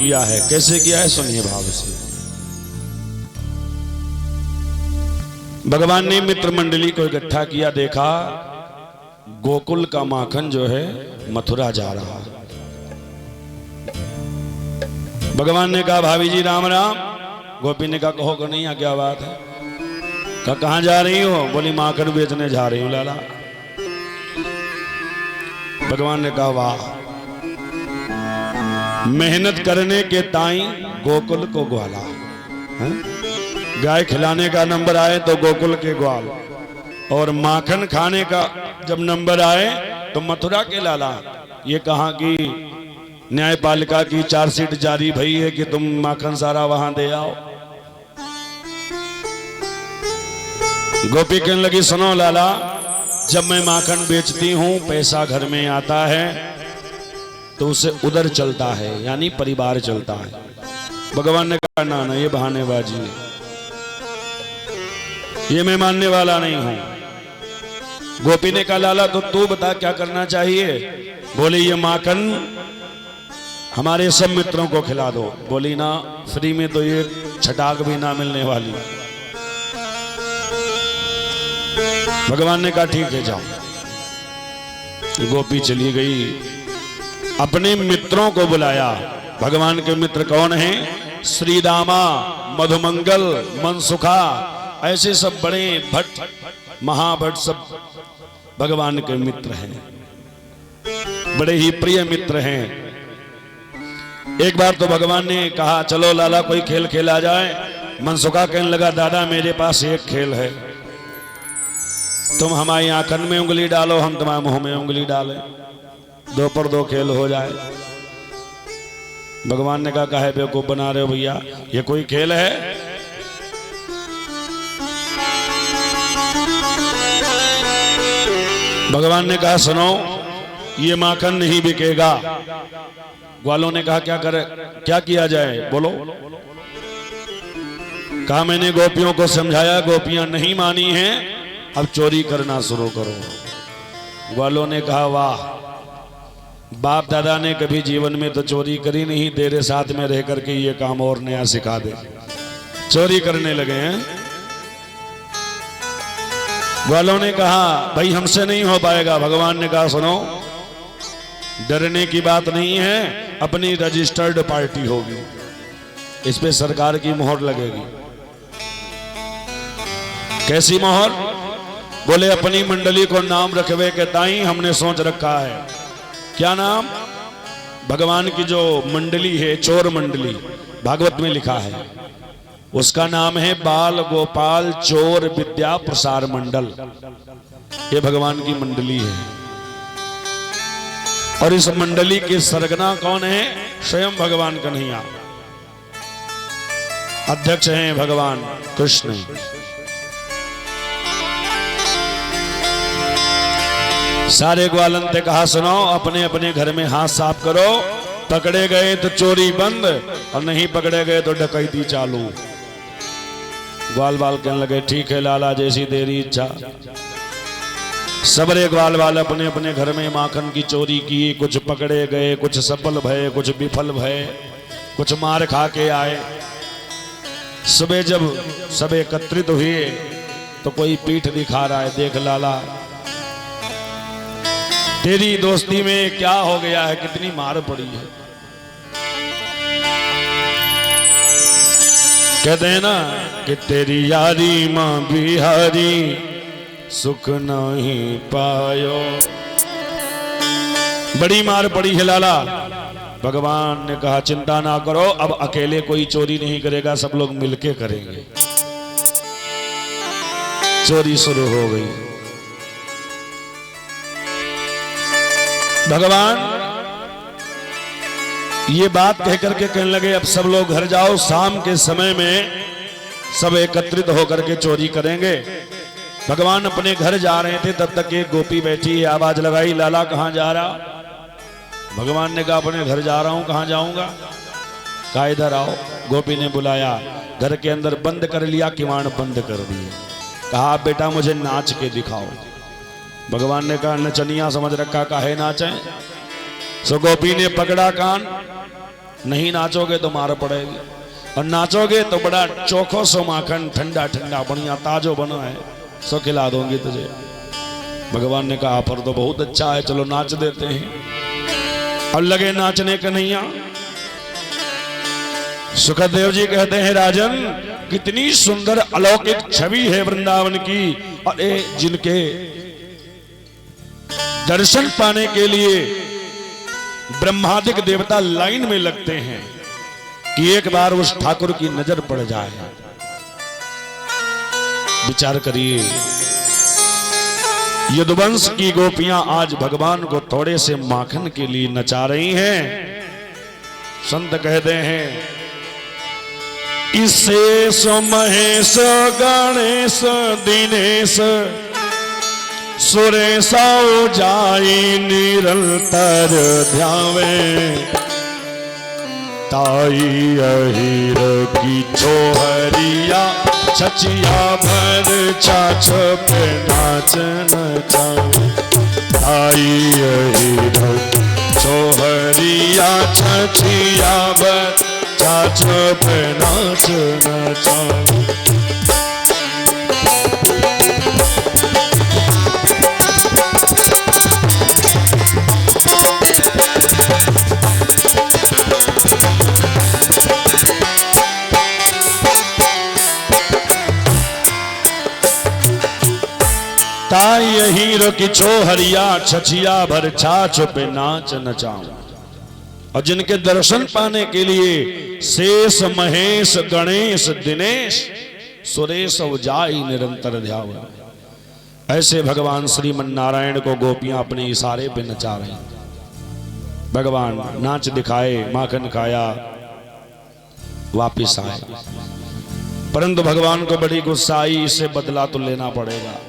किया है। कैसे किया है सुनिए भाव से। भगवान ने मित्र मंडली को इकट्ठा किया, देखा गोकुल का माखन जो है मथुरा जा रहा है। भगवान ने कहा भाभी जी राम राम। गोपी ने कहा कहो कन्हैया क्या बात है। कहा कहां जा रही हो। बोली माखन बेचने जा रही हूं लाला। भगवान ने कहा वाह, मेहनत करने के ताई गोकुल को ग्वाला। गाय खिलाने का नंबर आए तो गोकुल के ग्वाल, और माखन खाने का जब नंबर आए तो मथुरा के लाला। ये कहां की न्यायपालिका की चार्जशीट जारी भई है कि तुम माखन सारा वहां दे आओ। गोपी कहने लगी सुनो लाला, जब मैं माखन बेचती हूं पैसा घर में आता है तो उसे उधर चलता है, यानी परिवार चलता है। भगवान ने कहा ना ना ये बहानेबाजी है, ये मैं मानने वाला नहीं हूं। गोपी ने कहा लाला तो तू बता क्या करना चाहिए। बोली ये माखन हमारे सब मित्रों को खिला दो। बोली ना फ्री में तो ये छटाक भी ना मिलने वाली। भगवान ने कहा ठीक है जाओ। गोपी चली गई, अपने मित्रों को बुलाया। भगवान के मित्र कौन हैं? श्रीदामा, मधुमंगल, मनसुखा, ऐसे सब बड़े भट्ट महाभट्ट सब भगवान के मित्र हैं, बड़े ही प्रिय मित्र हैं। एक बार तो भगवान ने कहा चलो लाला कोई खेल खेला जाए। मनसुखा कहने लगा दादा मेरे पास एक खेल है, तुम हमारी आंखन में उंगली डालो, हम तुम्हारे मुंह में उंगली डालें, 2 पर 2 खेल हो जाए। भगवान ने कहा काहे बेवकूफ बना रहे हो भैया, ये कोई खेल है? भगवान ने कहा सुनो ये माखन नहीं बिकेगा। ग्वालों ने कहा क्या किया जाए बोलो। कहा मैंने गोपियों को समझाया, गोपियां नहीं मानी हैं, अब चोरी करना शुरू करो। ग्वालों ने कहा वाह, बाप दादा ने कभी जीवन में तो चोरी करी नहीं, तेरे साथ में रह करके ये काम और नया सिखा दे। चोरी करने लगे हैं। ग्वालों ने कहा भाई हमसे नहीं हो पाएगा। भगवान ने कहा सुनो डरने की बात नहीं है, अपनी रजिस्टर्ड पार्टी होगी, इस पे सरकार की मोहर लगेगी। कैसी मोहर? बोले अपनी मंडली को नाम रखवे के ताई हमने सोच रखा है। क्या नाम? भगवान की जो मंडली है चोर मंडली, भागवत में लिखा है, उसका नाम है बाल गोपाल चोर विद्या प्रसार मंडल। ये भगवान की मंडली है, और इस मंडली के सरगना कौन है? स्वयं भगवान कन्हैया। अध्यक्ष हैं भगवान कृष्ण। सारे ग्वालन ने कहा सुनो अपने अपने घर में हाथ साफ करो, पकड़े गए तो चोरी बंद और नहीं पकड़े गए तो डकैती चालू। ग्वाल बाल कहने लगे ठीक है लाला जैसी तेरी इच्छा। सबरे ग्वाल बाल अपने अपने घर में माखन की चोरी की, कुछ पकड़े गए, कुछ सफल भये, कुछ विफल भये, कुछ मार खा के आए। सुबह जब सब एकत्रित हुए तो कोई पीठ दिखा रहा है, देख लाला तेरी दोस्ती में क्या हो गया है, कितनी मार पड़ी है। कहते हैं ना कि तेरी यारी मां बिहारी सुख नहीं पायो, बड़ी मार पड़ी है लाला। भगवान ने कहा चिंता ना करो, अब अकेले कोई चोरी नहीं करेगा, सब लोग मिलके करेंगे। चोरी शुरू हो गई। भगवान ये बात कहकर के कहने लगे अब सब लोग घर जाओ, शाम के समय में सब एकत्रित होकर के चोरी करेंगे। भगवान अपने घर जा रहे थे, तब तक एक गोपी बैठी है, आवाज लगाई लाला कहां जा रहा? भगवान ने कहा अपने घर जा रहा हूं। कहां जाऊंगा? कहा इधर आओ। गोपी ने बुलाया, घर के अंदर बंद कर लिया, किवाड़ बंद कर दिए। कहा बेटा मुझे नाच के दिखाओ। भगवान ने कहा नचनिया समझ रखा, काहे नाचे? सो गोपी ने पकड़ा कान, नहीं नाचोगे तो मार पड़ेगी, और नाचोगे तो बड़ा चोखो सो माखन ठंडा ठंडा बढ़िया ताजो बना है सो खिला दूंगी तुझे। भगवान ने कहा पर तो बहुत अच्छा है, चलो नाच देते हैं। और लगे नाचने कन्हैया। सुखदेव जी कहते हैं राजन कितनी सुंदर अलौकिक छवि है वृंदावन की, और जिनके दर्शन पाने के लिए ब्रह्मादिक देवता लाइन में लगते हैं कि एक बार उस ठाकुर की नजर पड़ जाए। विचार करिए, यदुवंश की गोपियां आज भगवान को थोड़े से माखन के लिए नचा रही हैं। संत कहते हैं ईशेष महेश गणेश दिनेश सुरेश जाई निरंतर ध्यावे, ताई अहिर की छोहरिया छचिया भर छाछ पे नाच नचावे, ताई अहिर छोहरिया छचिया भर छाछ पे नाच नचावे। ताई हीरो की छोहरिया छछिया भर छाछ पे नाच नचाऊं। और जिनके दर्शन पाने के लिए शेष महेश गणेश दिनेश सुरेश जाई निरंतर ध्याव, ऐसे भगवान श्रीमन नारायण को गोपियां अपने इशारे पे नचा रही। भगवान नाच दिखाए, माखन खाया, वापिस आए, परंतु भगवान को बड़ी गुस्सा आई, इससे बदला तो लेना पड़ेगा।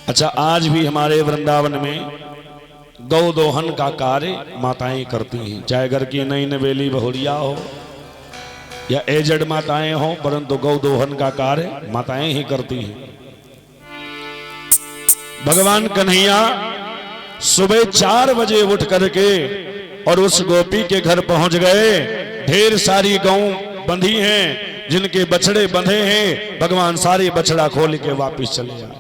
अच्छा, आज भी हमारे वृंदावन में गौ दोहन का कार्य माताएं करती हैं, चाहे घर की नई नवेली बहुरिया हो या एजड माताएं हो, परंतु गौ दोहन का कार्य माताएं ही करती हैं। भगवान कन्हैया सुबह 4 बजे उठ करके और उस गोपी के घर पहुंच गए। ढेर सारी गौ बंधी हैं, जिनके बछड़े बंधे हैं। भगवान सारे बछड़ा खोल के वापिस चले आए।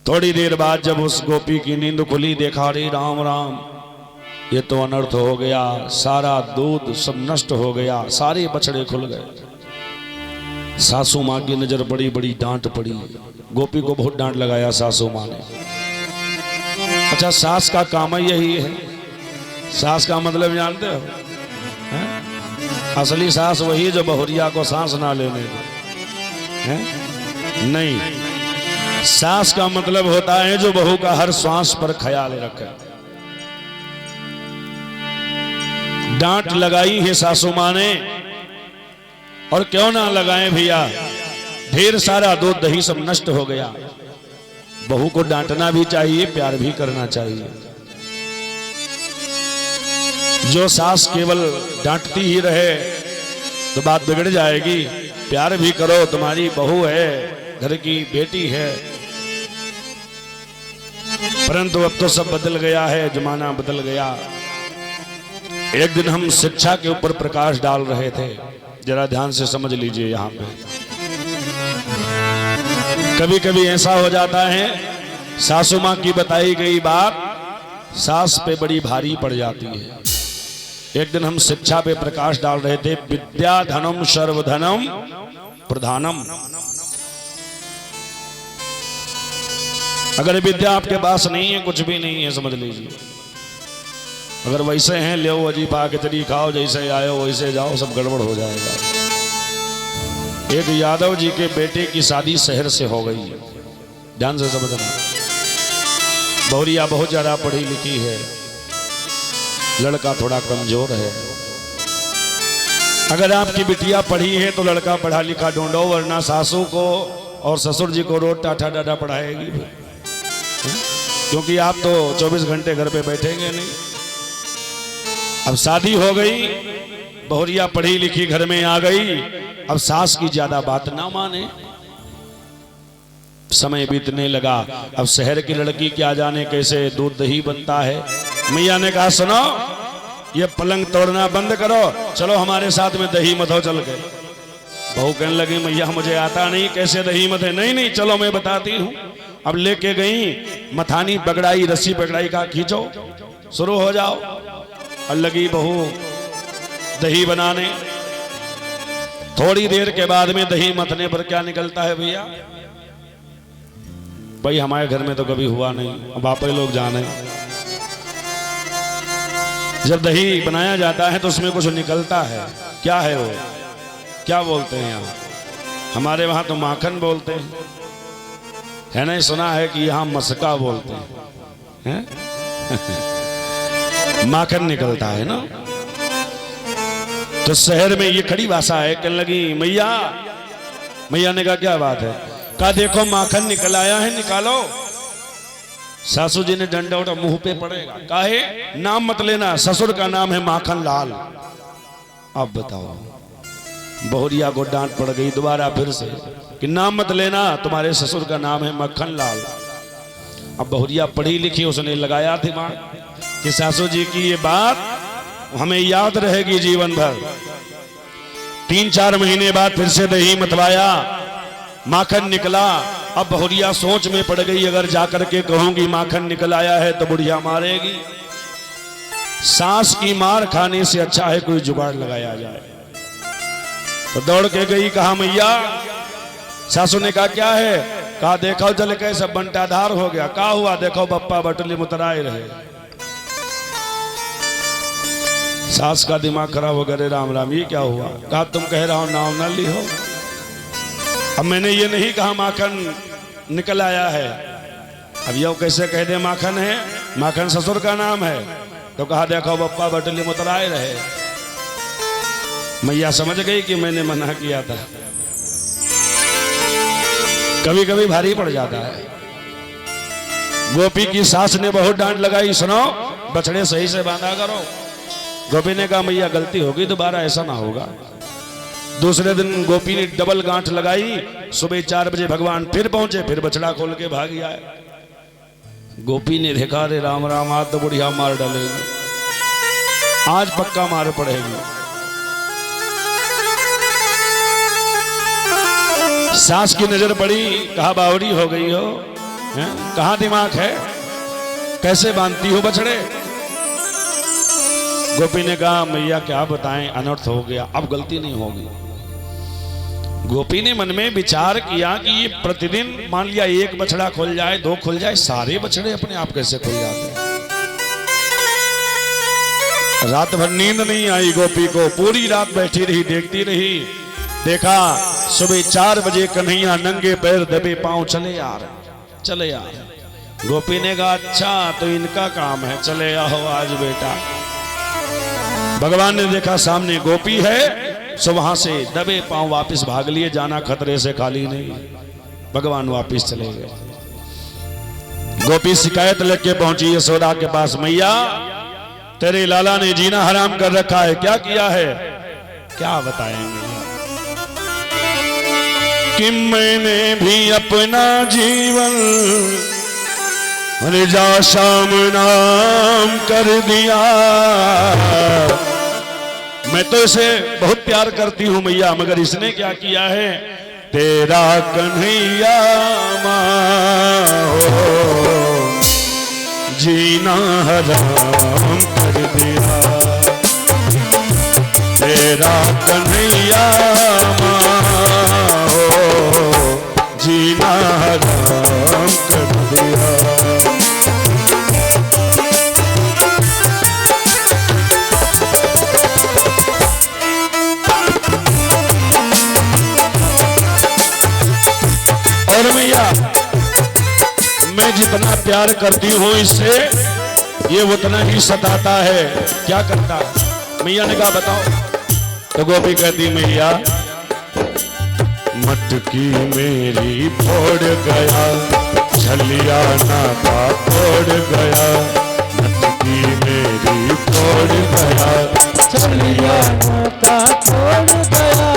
थोड़ी देर बाद जब उस गोपी की नींद खुली, देखा रे राम राम, ये तो अनर्थ हो गया, सारा दूध सब नष्ट हो गया, सारे बछड़े खुल गए। सासू माँ की नजर पड़ी, बड़ी डांट पड़ी। गोपी को बहुत डांट लगाया सासू माँ ने। अच्छा, सास का काम ही यही है। सास का मतलब जानते हो? असली सास वही जो बहुरिया को सांस ना लेने दे। नहीं, सास का मतलब होता है जो बहू का हर श्वास पर ख्याल रखे। डांट लगाई है सासू मां ने, और क्यों ना लगाएं भैया, ढेर सारा दूध दही सब नष्ट हो गया। बहू को डांटना भी चाहिए, प्यार भी करना चाहिए। जो सास केवल डांटती ही रहे तो बात बिगड़ जाएगी। प्यार भी करो, तुम्हारी बहू है, घर की बेटी है। परंतु अब तो सब बदल गया है, जमाना बदल गया। एक दिन हम शिक्षा के ऊपर प्रकाश डाल रहे थे, जरा ध्यान से समझ लीजिए। यहां पे कभी कभी ऐसा हो जाता है, सासू मां की बताई गई बात सास पे बड़ी भारी पड़ जाती है। एक दिन हम शिक्षा पे प्रकाश डाल रहे थे, विद्या धनम सर्वधनम प्रधानम। अगर विद्या आपके पास नहीं है, कुछ भी नहीं है, समझ लीजिए। अगर वैसे हैं, ले अजीबा खिचड़ी खाओ, जैसे आयो वैसे जाओ, सब गड़बड़ हो जाएगा। एक यादव जी के बेटे की शादी शहर से हो गई, ध्यान से समझना। बहुरिया बहुत ज्यादा पढ़ी लिखी है, लड़का थोड़ा कमजोर है। अगर आपकी बिटिया पढ़ी है तो लड़का पढ़ा लिखा ढूंढो, वरना सासू को और ससुर जी को रोज टाटा डाटा पढ़ाएगी, क्योंकि आप तो 24 घंटे घर पे बैठेंगे नहीं। अब शादी हो गई, बहुरिया पढ़ी लिखी घर में आ गई, अब सास की ज्यादा बात ना माने। समय बीतने लगा। अब शहर की लड़की क्या जाने कैसे दूध दही बनता है। मैया ने कहा सुनो, ये पलंग तोड़ना बंद करो, चलो हमारे साथ में दही मथो चल के। बहू कहने लगी मैया मुझे आता नहीं, कैसे दही मथे? नहीं नहीं चलो मैं बताती हूँ। अब लेके गई, मथानी पकड़ाई, रस्सी पकड़ाई, का खींचो शुरू हो जाओ। और लगी बहू दही बनाने। थोड़ी देर के बाद में दही मथने पर क्या निकलता है भैया? भाई हमारे घर में तो कभी हुआ नहीं, अब आप ही लोग जाने। जब दही बनाया जाता है तो उसमें कुछ निकलता है, क्या है वो? क्या बोलते हैं यहाँ? हमारे वहां तो माखन बोलते हैं, है नहीं? सुना है कि यहाँ मस्का बोलते हैं, माखन निकलता है ना। तो शहर में ये खड़ी भाषा है। कहने लगी मैया, मैया ने कहा क्या बात है? कहा देखो माखन निकल आया है, निकालो। सासू जी ने डंडा उठा, मुंह पे पड़ेगा। काहे? नाम मत लेना, ससुर का नाम है माखन लाल। अब बताओ, बहुरिया को डांट पड़ गई दोबारा फिर से कि नाम मत लेना, तुम्हारे ससुर का नाम है मक्खन लाल। अब बहुरिया पढ़ी लिखी, उसने लगाया दिमाग कि सासू जी की ये बात हमें याद रहेगी जीवन भर। 3-4 महीने बाद फिर से दही मतवाया, माखन निकला। अब बहुरिया सोच में पड़ गई, अगर जाकर के कहूंगी माखन निकल आया है तो बुढ़िया मारेगी। सास की मार खाने से अच्छा है कोई जुगाड़ लगाया जाए। तो दौड़ के गई, कहा मैया। सासू ने कहा क्या है? कहा देखो जल कैसे बंटाधार हो गया। कहा हुआ? देखो बप्पा बटुली मुतराए रहे। सास का दिमाग खराब हो गया, राम राम ये क्या हुआ? कहा तुम कह रहा हो नाम ना ली हो। अब मैंने ये नहीं कहा माखन निकल आया है। अब यो कैसे कह दे माखन है? माखन ससुर का नाम है। तो कहा देखो बप्पा बटुली मुतराए रहे। मैया समझ गई कि मैंने मना किया था। कभी कभी भारी पड़ जाता है। गोपी की सास ने बहुत डांट लगाई, सुनो बछड़े सही से बांधा करो। गोपी ने कहा मैया गलती होगी, दोबारा ऐसा ना होगा। दूसरे दिन गोपी ने डबल गांठ लगाई। सुबह 4 बजे भगवान फिर पहुंचे, फिर बछड़ा खोल के भाग आए। गोपी ने देखा, रे राम राम आज तो बुढ़िया मार डालेगी, आज पक्का मार पड़ेगी। सास की नजर पड़ी, कहा बावरी हो गई हो, कहां दिमाग है, कैसे बांधती हो बछड़े? गोपी ने कहा मैया क्या बताएं, अनर्थ हो गया, अब गलती नहीं होगी। गोपी ने मन में विचार किया कि ये प्रतिदिन मान लिया 1 बछड़ा खुल जाए, 2 खुल जाए, सारे बछड़े अपने आप कैसे खुल जाते हैं? रात भर नींद नहीं आई गोपी को, पूरी रात बैठी रही, देखती रही। देखा सुबह 4 बजे कन्हैया नंगे पैर दबे पांव चले आ रहे, चले आ रहे। गोपी ने कहा अच्छा तो इनका काम है, चले आओ आज बेटा। भगवान ने देखा सामने गोपी है, सो वहां से दबे पांव वापस भाग लिए, जाना खतरे से खाली नहीं। भगवान वापस चले गए। गोपी शिकायत लेके पहुंची यशोदा के पास, मैया तेरे लाला ने जीना हराम कर रखा है, क्या किया है? क्या बताएंगे कि मैंने भी अपना जीवन रिजा शाम नाम कर दिया। मैं तो इसे बहुत प्यार करती हूं मैया, मगर इसने क्या किया है? तेरा कन्हैया माँ जीना हराम कर दिया। तेरा कन्हैया माँ जीना हराम कर दिया। और मैया मैं जितना प्यार करती हूँ इससे, ये उतना ही सताता है। क्या करता है? मैया ने कहा बताओ। तो गोपी कहती मैया मटकी मेरी फोड़ गया, झलिया नाका फोड़ गया। मटकी मेरी फोड़ गया, झलिया नाका फोड़ गया।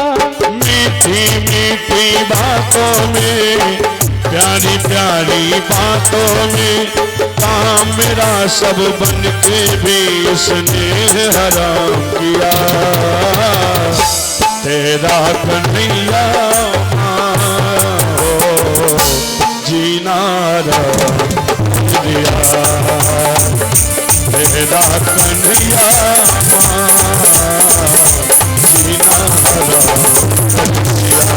मीठी मीठी बातों में प्यारी प्यारी बातों में काम मेरा सब बन के भी उसने हराम किया। तेरा कन्हैया जीना दिया, तेरा कन्हैया जीना दिया।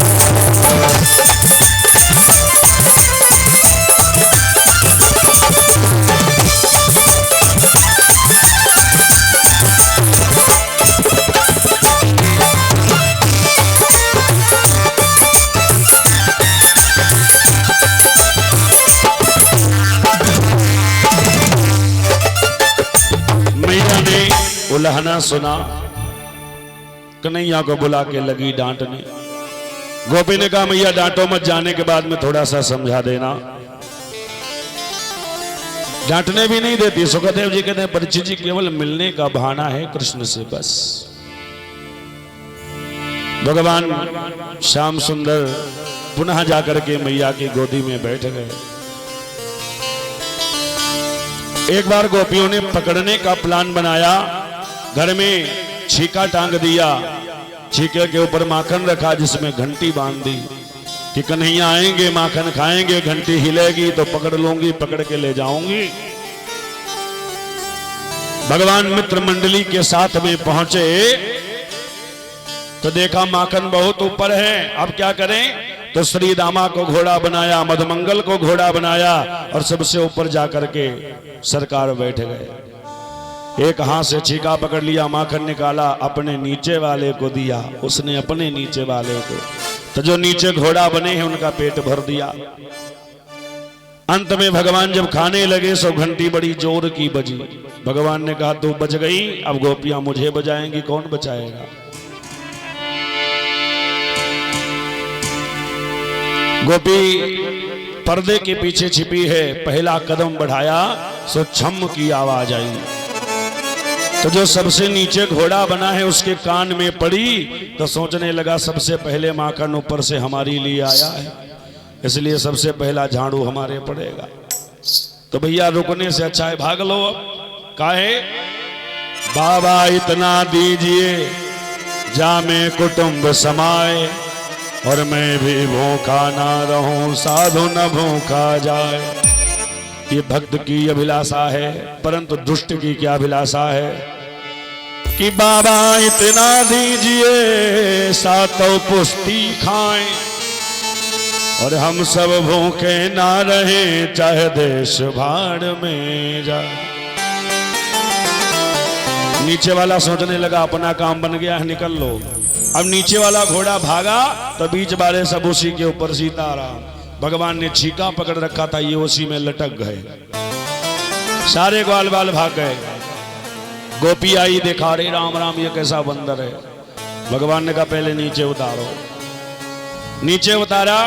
उल्हाना सुना, कन्हैया को बुला के लगी डांटने। गोपी ने कहा मैया डांटो मत, जाने के बाद में थोड़ा सा समझा देना। डांटने भी नहीं देती। सुखदेव जी कहते हैं परीक्षित जी केवल मिलने का बहाना है कृष्ण से बस। भगवान श्याम सुंदर पुनः जाकर के मैया की गोदी में बैठ गए। एक बार गोपियों ने पकड़ने का प्लान बनाया, घर में छीका टांग दिया, छीके के ऊपर माखन रखा जिसमें घंटी बांध दी कि कन्हैया आएंगे माखन खाएंगे, घंटी हिलेगी तो पकड़ लूंगी, पकड़ के ले जाऊंगी। भगवान मित्र मंडली के साथ में पहुंचे तो देखा माखन बहुत ऊपर है, अब क्या करें? तो श्री दामा को घोड़ा बनाया, मधुमंगल को घोड़ा बनाया और सबसे ऊपर जाकर के सरकार बैठ गए। एक हाथ से छीका पकड़ लिया, माखन निकाला, अपने नीचे वाले को दिया, उसने अपने नीचे वाले को, तो जो नीचे घोड़ा बने हैं उनका पेट भर दिया। अंत में भगवान जब खाने लगे सो घंटी बड़ी जोर की बजी। भगवान ने कहा तू बच गई, अब गोपियां मुझे बजाएंगी, कौन बचाएगा? गोपी पर्दे के पीछे छिपी है, पहला कदम बढ़ाया सो छम की आवाज आई। तो जो सबसे नीचे घोड़ा बना है उसके कान में पड़ी तो सोचने लगा सबसे पहले माखन ऊपर से हमारी लिए आया है, इसलिए सबसे पहला झाड़ू हमारे पड़ेगा। तो भैया रुकने से अच्छा है भाग लो। अब काहे? बाबा इतना दीजिए जामे कुटुंब समाए, और मैं भी भूखा ना रहूं साधु न भूखा जाए। ये भक्त की अभिलाषा है, परंतु दुष्ट की क्या अभिलाषा है कि बाबा इतना दीजिए सातों पुष्टि खाएं, और हम सब भूखे ना रहे चाहे देश भाड़ में जाए। नीचे वाला सोचने लगा अपना काम बन गया है, निकल लो। अब नीचे वाला घोड़ा भागा तो बीच वाले सब उसी के ऊपर सीताराम। भगवान ने छीका पकड़ रखा था, ये उसी में लटक गए, सारे ग्वाल बाल भाग गए। गोपी आई, देखा रे राम राम ये कैसा बंदर है। भगवान ने कहा पहले नीचे उतारो। नीचे उतारा,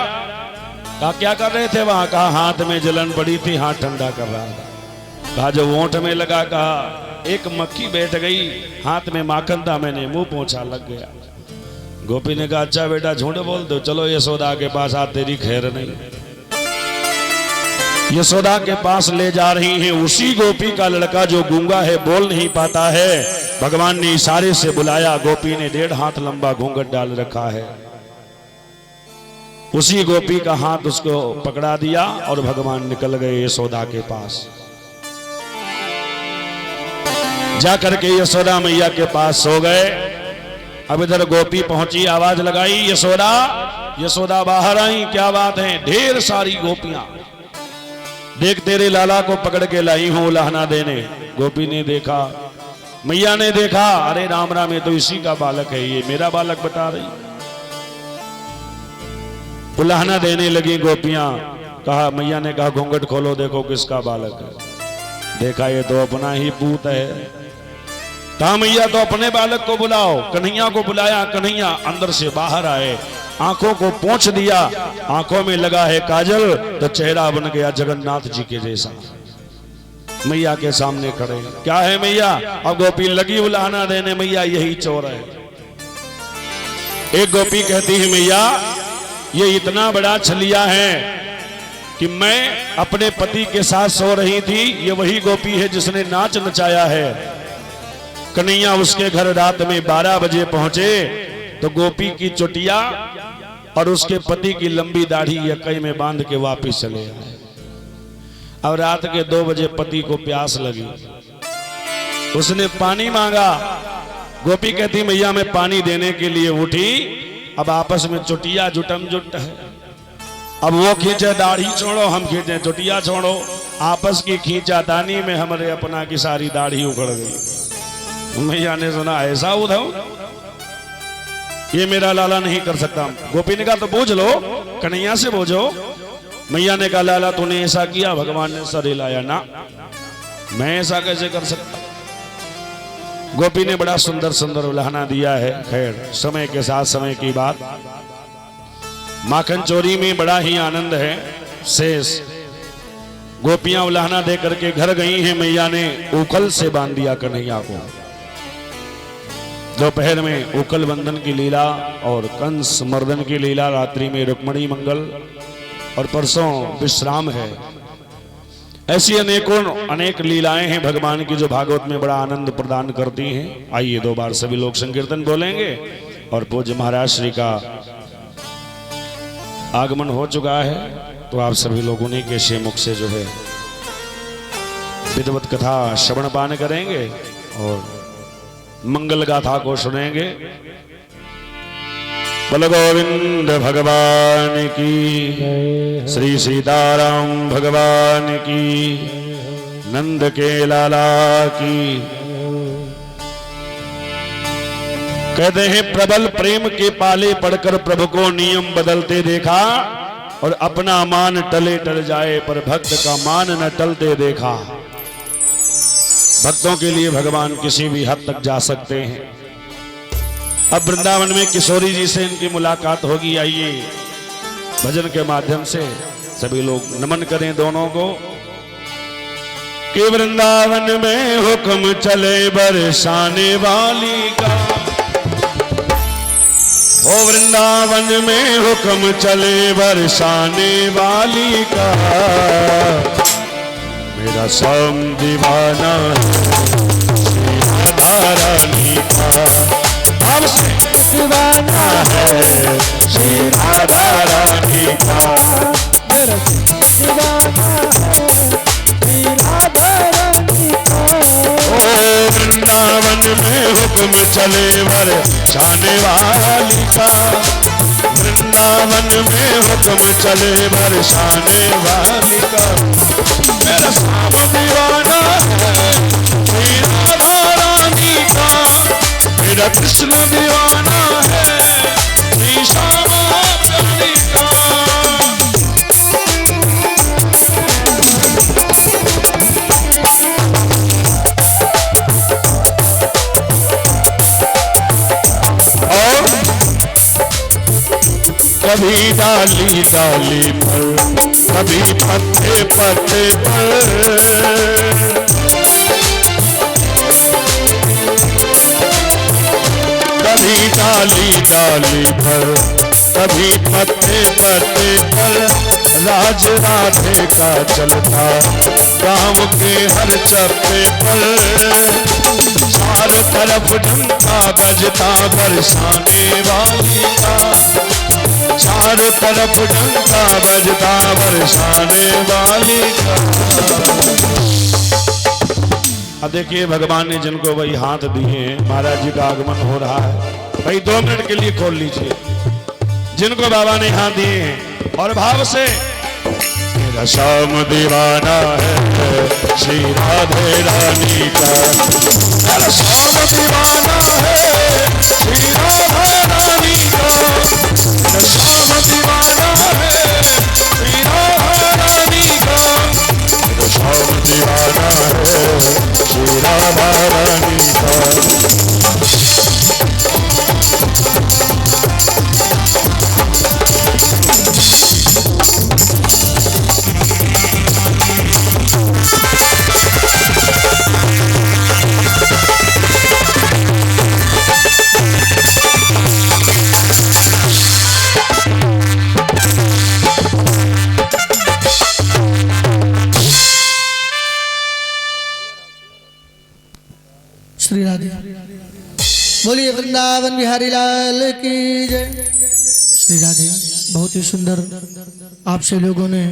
कहा क्या कर रहे थे वहां? कहा हाथ में जलन पड़ी थी, हाथ ठंडा कर रहा था। कहा जो वोट में लगा, कहा एक मक्खी बैठ गई, हाथ में माखन था, मैंने मुंह पोंछा लग गया। गोपी ने कहा अच्छा बेटा झूठ बोल दो, चलो यशोदा के पास आ, तेरी खैर नहीं। यशोदा के पास ले जा रही हैं उसी गोपी का लड़का जो गूंगा है, बोल नहीं पाता है। भगवान ने इशारे से बुलाया, गोपी ने 1.5 हाथ लंबा घूंघट डाल रखा है। उसी गोपी का हाथ उसको पकड़ा दिया और भगवान निकल गए यशोदा के पास। जाकर के यशोदा मैया के पास सो गए। अब इधर गोपी पहुंची, आवाज लगाई यशोदा। यशोदा बाहर आई, क्या बात है? ढेर सारी गोपियां, देख तेरे लाला को पकड़ के लाई हूं उलाहना देने। गोपी ने देखा, मैया ने देखा, अरे राम राम ये तो इसी का बालक है, ये मेरा बालक बता रही। उलाहना देने लगी गोपियां। कहा, मैया ने कहा घूंघट खोलो देखो किसका बालक है। देखा ये तो अपना ही पूत है। कहा मैया तो अपने बालक को बुलाओ। कन्हैया को बुलाया, कन्हैया अंदर से बाहर आए, आंखों को पोंछ दिया, आंखों में लगा है काजल, तो चेहरा बन गया जगन्नाथ जी के जैसा। मैया के सामने खड़े, क्या है मैया? अब गोपी लगी उलाहना देने, मैया यही चोर है। एक गोपी कहती है मैया ये इतना बड़ा छलिया है, कि मैं अपने पति के साथ सो रही थी, ये वही गोपी है जिसने नाच नचाया है। कन्हैया उसके घर रात में 12 बजे पहुंचे तो गोपी की चुटिया और उसके पति की लंबी दाढ़ी यकई में बांध के वापस चले आए। अब रात के 2 बजे पति को प्यास लगी, उसने पानी मांगा। गोपी कहती मैया मैं पानी देने के लिए उठी, अब आपस में चुटिया जुटम जुट है। अब वो खींचे दाढ़ी छोड़ो, हम खींचे चुटिया छोड़ो, आपस की खींचातानी में हमारे अपना की सारी दाढ़ी उखड़ गई। मैया ने सुना ऐसा उधव, ये मेरा लाला नहीं कर सकता। गोपी ने कहा तो पूछ लो, कन्हैया से पूछो। मैया ने कहा लाला तूने ऐसा किया, भगवान ने सर हिलाया ना, मैं ऐसा कैसे कर सकता। गोपी ने बड़ा सुंदर सुंदर उल्हाना दिया है। खैर समय के साथ समय की बात। माखन चोरी में बड़ा ही आनंद है। शेष गोपियां उल्हाना दे करके घर गई हैं। मैया ने उकल से बांध दिया कन्हैया को। दोपहर में उकल बंधन की लीला और कंस मर्दन की लीला, रात्रि में रुक्मणी मंगल और परसों विश्राम है। ऐसी अनेक लीलाएं हैं भगवान की जो भागवत में बड़ा आनंद प्रदान करती हैं। आइए 2 बार सभी लोग संकीर्तन बोलेंगे और पूज्य महाराज श्री का आगमन हो चुका है, तो आप सभी लोगों ने के श्रीमुख से जो है विधिवत कथा श्रवण पान करेंगे और मंगल गाथा को सुनेंगे। बोल गोविंद भगवान की, श्री सीताराम भगवान की, नंद के लाला की। कहते हैं प्रबल प्रेम के पाले पड़कर प्रभु को नियम बदलते देखा, और अपना मान टले टल जाए पर भक्त का मान न टलते देखा। भक्तों के लिए भगवान किसी भी हद तक जा सकते हैं। अब वृंदावन में किशोरी जी से इनकी मुलाकात होगी। आइए भजन के माध्यम से सभी लोग नमन करें दोनों को। कि वृंदावन में हुक्म चले बरसाने वाली का, ओ वृंदावन में हुक्म चले बरसाने वाली का। मेरा सम दीवाना श्री राधा रानी का, हमसे दीवाना है श्री राधा रानी का। मेरा दीवाना है श्री राधा रानी का। ओ वृंदावन में हुक्म चले बरसाने वाली का, वृंदावन में हुक्म चले बरसाने वाली का। मेरा साम दीवाना है श्री राधा रानी का, मेरा कृष्ण दीवाना है श्री श्यामा प्यारी का। और कभी डाली डाली पर, कभी पत्ते पत्ते पर, कभी डाली डाली पर, कभी पत्ते पत्ते पर। राज राधे का चलता गांव के हर चप्पे पर। चारों तरफ डंका बजता बरसाने वाली का, चारों तरफ डंका बजता बरसाने वाली का। अब देखिए भगवान ने जिनको वही हाथ दिए हैं, महाराज जी का आगमन हो रहा है। भाई 2 मिनट के लिए खोल लीजिए जिनको बाबा ने हाथ दिए हैं, और भाव से। मेरा श्याम दीवाना है श्री राधे रानी का, मेरा श्याम दीवाना है श्री राधे रानी का। मेरा श्याम दीवाना है श्री राधे रानी का, मेरा श्याम दीवाना है श्री राधा रानी का। बोलिए वृंदावन बिहारी लाल की जय। श्री राधे। बहुत ही सुंदर आपसे लोगों ने